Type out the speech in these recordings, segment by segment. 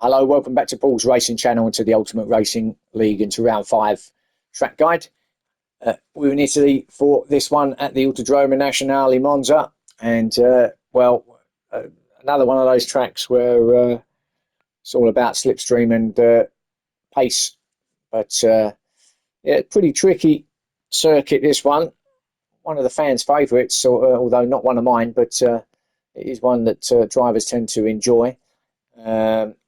Hello, welcome back to Paul's Racing Channel and to the Ultimate Racing League and to round 5 track guide. We're in Italy for this one at the Autodromo Nazionale Monza, and another one of those tracks where it's all about slipstream and pace, but yeah, pretty tricky circuit this one. One of the fans' favourites, although not one of mine, but it is one that drivers tend to enjoy.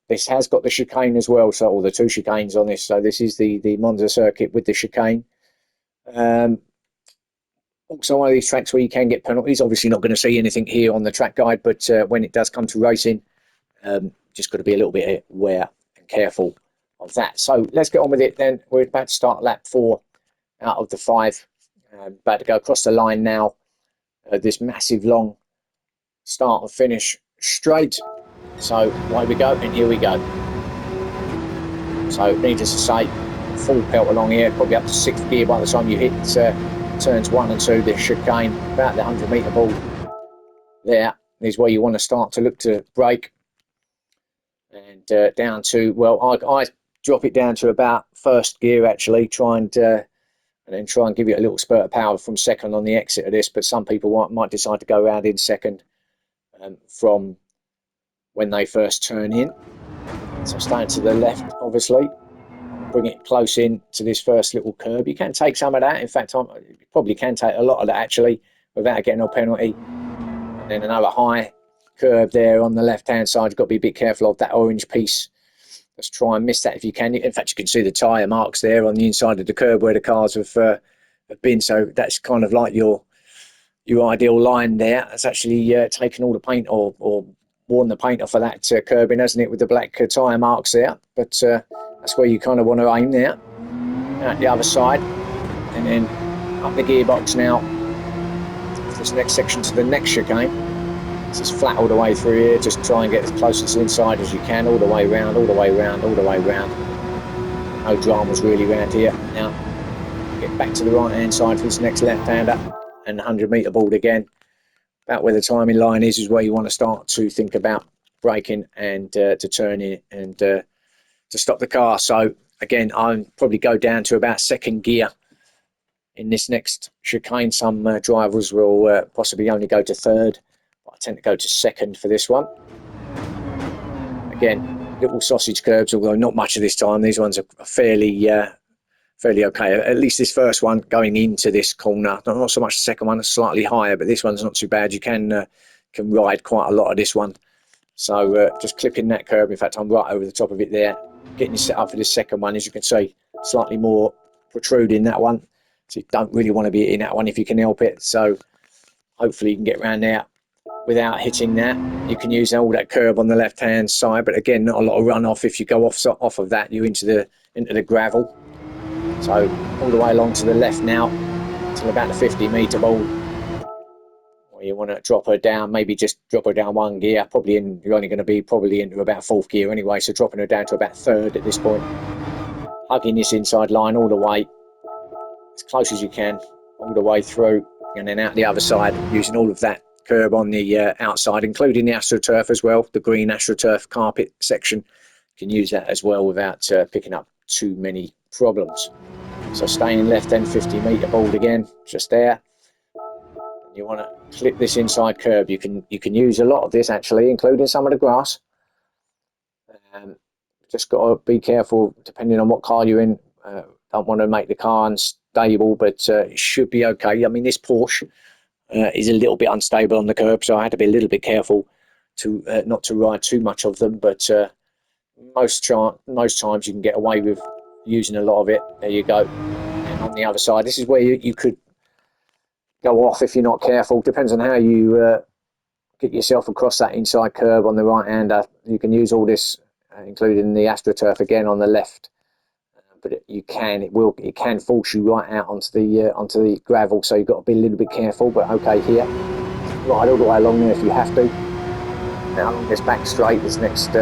This has got the chicane as well, or the two chicanes on this. So this is the Monza circuit with the chicane. Also one of these tracks where you can get penalties. Obviously not going to see anything here on the track guide, but when it does come to racing, just got to be a little bit aware and careful of that. So let's get on with it then. We're about to start lap 4 out of the 5. About to go across the line now. This massive long start and finish straight. So away we go, and here we go. So needless to say, full pelt along here, probably up to 6th gear by the time you hit turns 1 and 2, this chicane, about the 100-metre ball. There is where you want to start to look to brake. And down to, well, I drop it down to about 1st gear actually, and then try and give it a little spurt of power from 2nd on the exit of this, but some people might decide to go around in 2nd from when they first turn in. So staying to the left, obviously, bring it close in to this first little curb. You can take some of that. In fact, you probably can take a lot of that actually without getting a penalty. And then another high curb there on the left-hand side. You've got to be a bit careful of that orange piece. Let's try and miss that if you can. In fact, you can see the tyre marks there on the inside of the curb where the cars have been. So that's kind of like your ideal line there. It's actually taken all the paint or worn the paint off of that curbing, hasn't it, with the black tyre marks there. But that's where you kind of want to aim there. Out the other side, and then up the gearbox now. This next section to the next chicane. This is flat all the way through here. Just try and get as close to the inside as you can, all the way round, all the way round, all the way round. No dramas really around here. Now get back to the right hand side for this next left-hander, and 100-metre board again. About where the timing line is where you want to start to think about braking and to turn in and to stop the car. So again, I'll probably go down to about 2nd gear in this next chicane. Some drivers will possibly only go to 3rd, but I tend to go to 2nd for this one. Again, little sausage curbs, although not much of this time. These ones are fairly okay. At least this first one going into this corner, not so much the second one, it's slightly higher, but this one's not too bad. You can ride quite a lot of this one. So just clipping that curb. In fact, I'm right over the top of it there, getting set up for this second one. As you can see, slightly more protruding that one, so you don't really want to be in that one if you can help it. So hopefully you can get around there without hitting that. You can use all that curb on the left hand side, but again, not a lot of runoff. If you go off of that, you're into the gravel. So all the way along to the left now, till about the 50-metre ball. Well, you want to drop her down, maybe just drop her down 1 gear. You're only going to be probably into about 4th gear anyway, so dropping her down to about 3rd at this point. Hugging this inside line all the way, as close as you can, all the way through, and then out the other side, using all of that curb on the outside, including the AstroTurf as well, the green AstroTurf carpet section. You can use that as well without picking up too many problems. So staying left then, 50-metre board again, just there. You want to clip this inside curb. You can use a lot of this actually, including some of the grass. Just got to be careful depending on what car you're in. Don't want to make the car unstable, but it should be okay. I mean, this Porsche is a little bit unstable on the curb, so I had to be a little bit careful to not to ride too much of them. But most times you can get away with using a lot of it. There you go. And on the other side, this is where you could go off if you're not careful. Depends on how you get yourself across that inside curb on the right hander. You can use all this, including the AstroTurf again on the left. But it can force you right out onto the gravel, so you've got to be a little bit careful. But okay, here, ride all the way along there if you have to. Now along this back straight, this next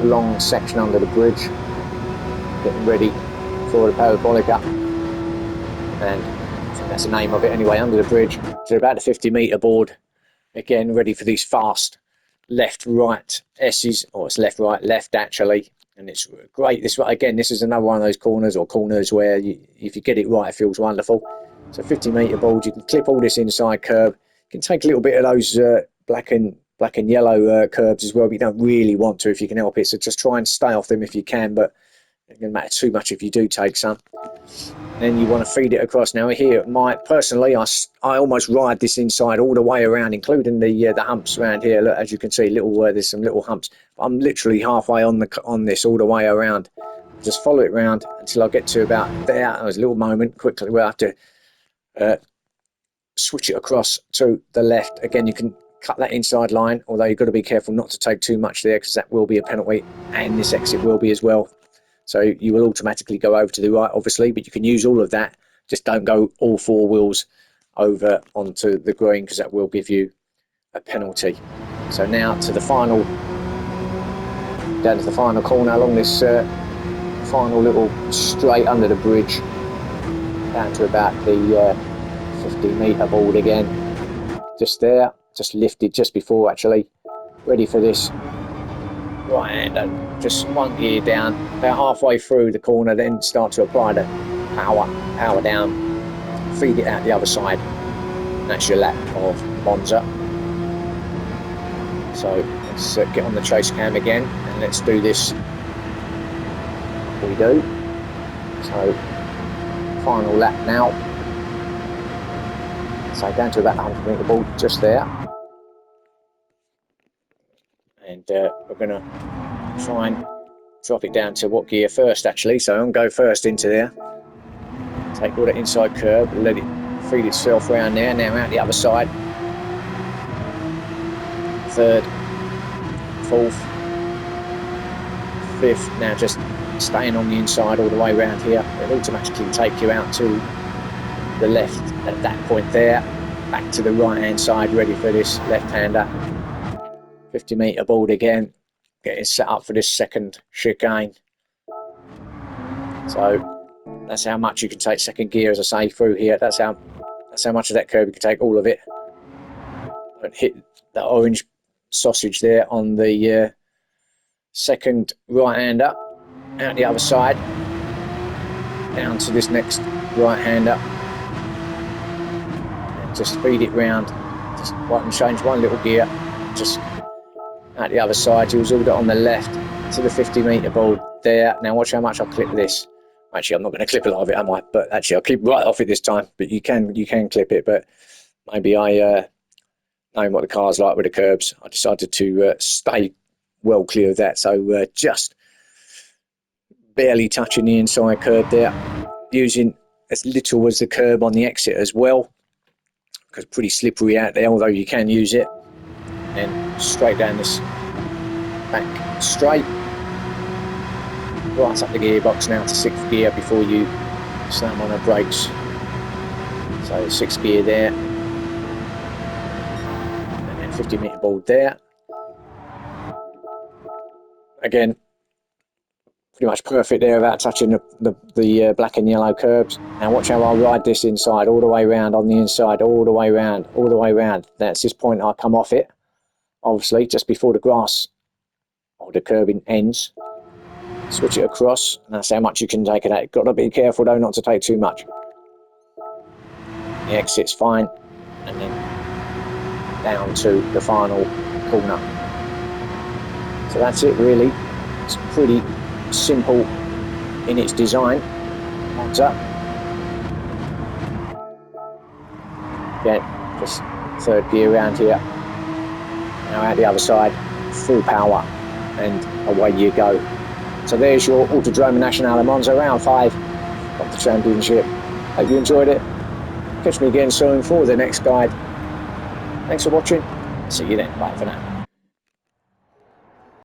long section under the bridge, getting ready for the parabolica, and I think that's the name of it anyway, under the bridge to about the 50-metre board. Again, ready for these fast left, right S's, or it's left, right, left actually. And it's great. This is another one of those corners where if you get it right, it feels wonderful. So 50-metre board, you can clip all this inside curb. You can take a little bit of those black and yellow curbs as well, but you don't really want to if you can help it. So just try and stay off them if you can, but it doesn't matter too much if you do take some. Then you want to feed it across. Now here, personally, I almost ride this inside all the way around, including the humps around here. Look, as you can see, there's some little humps. I'm literally halfway on this all the way around. Just follow it around until I get to about there. There's a little moment quickly where I have to switch it across to the left. Again, you can cut that inside line, although you've got to be careful not to take too much there because that will be a penalty, and this exit will be as well. So you will automatically go over to the right, obviously, but you can use all of that. Just don't go all four wheels over onto the green because that will give you a penalty. So now down to the final corner along this final little straight under the bridge, down to about the 50-metre board again. Just there, just lifted just before actually, ready for this. Right hand, and just one gear down, about halfway through the corner, then start to apply the power down, feed it out the other side. And that's your lap of Monza. So let's get on the chase cam again, and let's do this. We do. So final lap now. So down to about 100-metre board, just there. And we're going to try and drop it down to what gear first actually. So I'm going to go first into there. Take all that inside curb, let it feed itself around there. Now out the other side. Third, fourth, fifth. Now just staying on the inside all the way around here. It'll automatically take you out to the left at that point there. Back to the right hand side, ready for this left-hander. 50-metre board again, getting set up for this second chicane. So that's how much you can take second gear, as I say, through here. That's how much of that curb you can take, all of it. Don't hit that orange sausage there on the second right-hander. Out the other side, down to this next right-hander. And just feed it round. Just change one little gear. Just out the other side, you was all on the left to the 50-metre board there. Now watch how much I clip this. Actually, I'm not going to clip a lot of it, am I? But actually, I'll clip right off it this time. But you can clip it. But maybe knowing what the car's like with the curbs, I decided to stay well clear of that. So just barely touching the inside curb there, using as little as the curb on the exit as well, because pretty slippery out there, although you can use it. And straight down this back straight, right up the gearbox now to 6th gear before you slam on the brakes. So 6th gear there, and then 50-metre board there. Again, pretty much perfect there without touching the black and yellow curbs. Now watch how I ride this inside, all the way around on the inside, all the way around, all the way around. That's this point I come off it, obviously, just before the grass or the curbing ends. Switch it across, and that's how much you can take of that. Got to be careful though not to take too much. The exit's fine, and then down to the final corner. So that's it really. It's pretty simple in its design. Monza. Again, just 3rd gear around here. Now out the other side, full power, and away you go. So there's your Autodromo Nazionale Monza round 5 of the championship. Hope you enjoyed it. Catch me again soon for the next guide. Thanks for watching. See you then. Bye for now.